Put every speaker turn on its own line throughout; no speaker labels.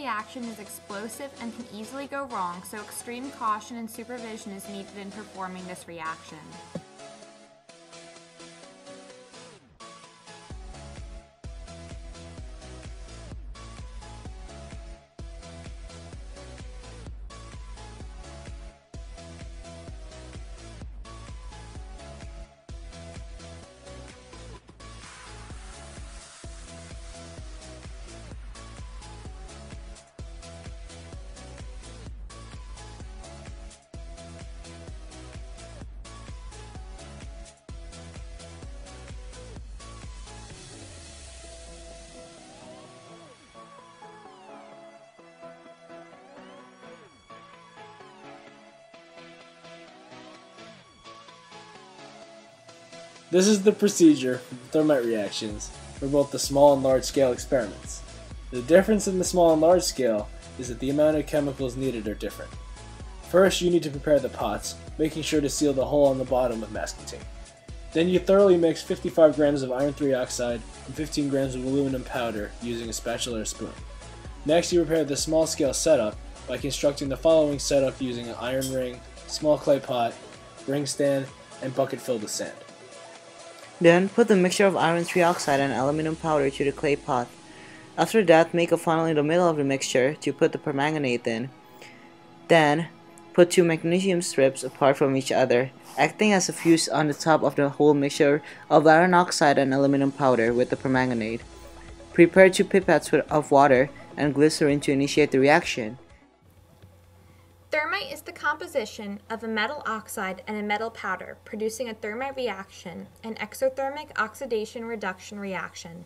reaction is explosive and can easily go wrong, so extreme caution and supervision is needed in performing this reaction.
This is the procedure for thermite reactions for both the small and large scale experiments. The difference in the small and large scale is that the amount of chemicals needed are different. First, you need to prepare the pots, making sure to seal the hole on the bottom with masking tape. Then you thoroughly mix 55 grams of iron 3 oxide and 15 grams of aluminum powder using a spatula or spoon. Next, you prepare the small scale setup by constructing the following setup using an iron ring, small clay pot, ring stand, and bucket filled with sand.
Then, put the mixture of iron 3 oxide and aluminum powder to the clay pot. After that, make a funnel in the middle of the mixture to put the permanganate in. Then, put 2 magnesium strips apart from each other, acting as a fuse on the top of the whole mixture of iron oxide and aluminum powder with the permanganate. Prepare 2 pipettes of water and glycerin to initiate the reaction.
Thermite is the composition of a metal oxide and a metal powder, producing a thermite reaction, an exothermic oxidation-reduction reaction.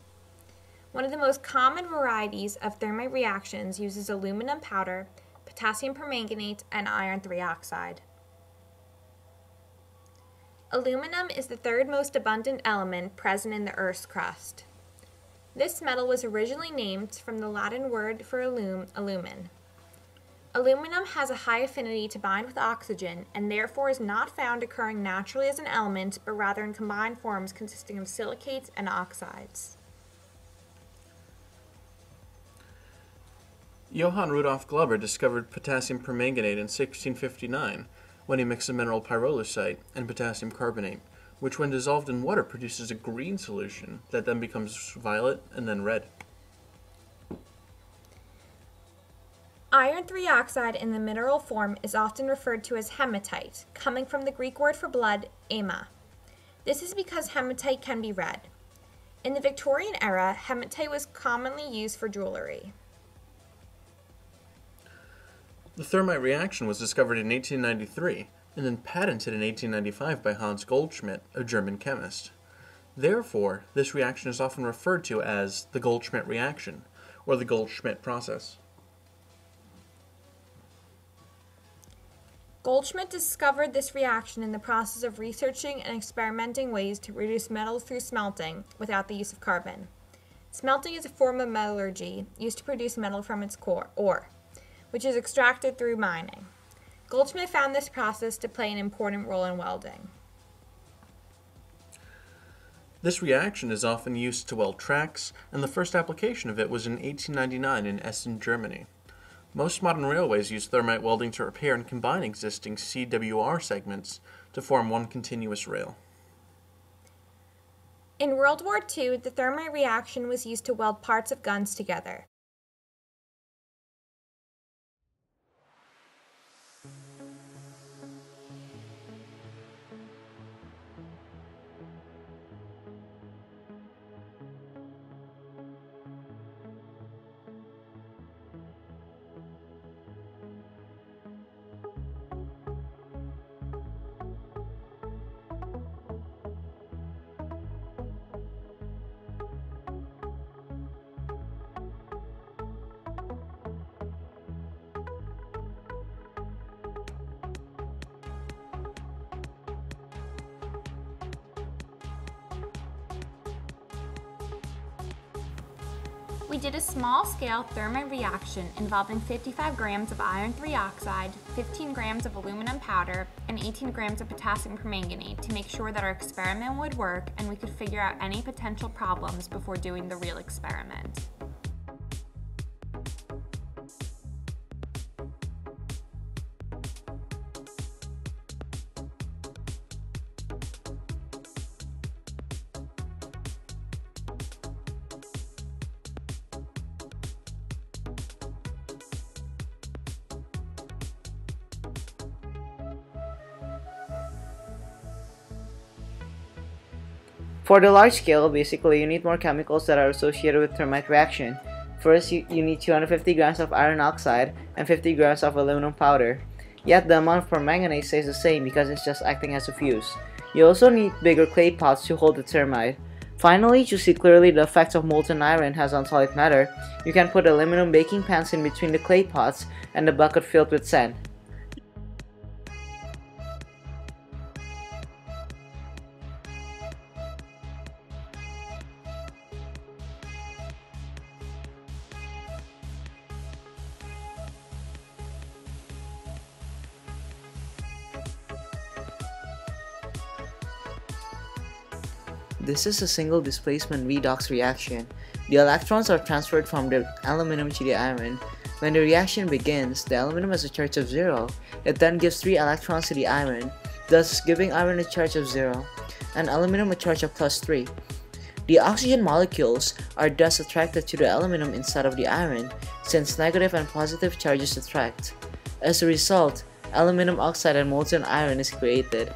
One of the most common varieties of thermite reactions uses aluminum powder, potassium permanganate, and iron 3 oxide. Aluminum is the third most abundant element present in the Earth's crust. This metal was originally named from the Latin word for lumen. Aluminum has a high affinity to bind with oxygen and therefore is not found occurring naturally as an element, but rather in combined forms consisting of silicates and oxides.
Johann Rudolf Glauber discovered potassium permanganate in 1659 when he mixed a mineral pyrolusite and potassium carbonate, which when dissolved in water produces a green solution that then becomes violet and then red.
Iron 3 oxide in the mineral form is often referred to as hematite, coming from the Greek word for blood, hema. This is because hematite can be red. In the Victorian era, hematite was commonly used for jewelry.
The thermite reaction was discovered in 1893 and then patented in 1895 by Hans Goldschmidt, a German chemist. Therefore, this reaction is often referred to as the Goldschmidt reaction, or the Goldschmidt process.
Goldschmidt discovered this reaction in the process of researching and experimenting ways to reduce metals through smelting without the use of carbon. Smelting is a form of metallurgy used to produce metal from its ore, which is extracted through mining. Goldschmidt found this process to play an important role in welding.
This reaction is often used to weld tracks, and the first application of it was in 1899 in Essen, Germany. Most modern railways use thermite welding to repair and combine existing CWR segments to form one continuous rail.
In World War II, the thermite reaction was used to weld parts of guns together. We did a small-scale thermite reaction involving 55 grams of iron 3 oxide, 15 grams of aluminum powder, and 18 grams of potassium permanganate to make sure that our experiment would work and we could figure out any potential problems before doing the real experiment.
For the large scale, basically, you need more chemicals that are associated with thermite reaction. First, you need 250 grams of iron oxide and 50 grams of aluminum powder. Yet the amount of permanganate stays the same because it's just acting as a fuse. You also need bigger clay pots to hold the thermite. Finally, to see clearly the effects of molten iron has on solid matter, you can put aluminum baking pans in between the clay pots and the bucket filled with sand. This is a single displacement redox reaction. The electrons are transferred from the aluminum to the iron. When the reaction begins, the aluminum has a charge of 0. It then gives 3 electrons to the iron, thus giving iron a charge of 0, and aluminum a charge of +3. The oxygen molecules are thus attracted to the aluminum instead of the iron, since negative and positive charges attract. As a result, aluminum oxide and molten iron is created.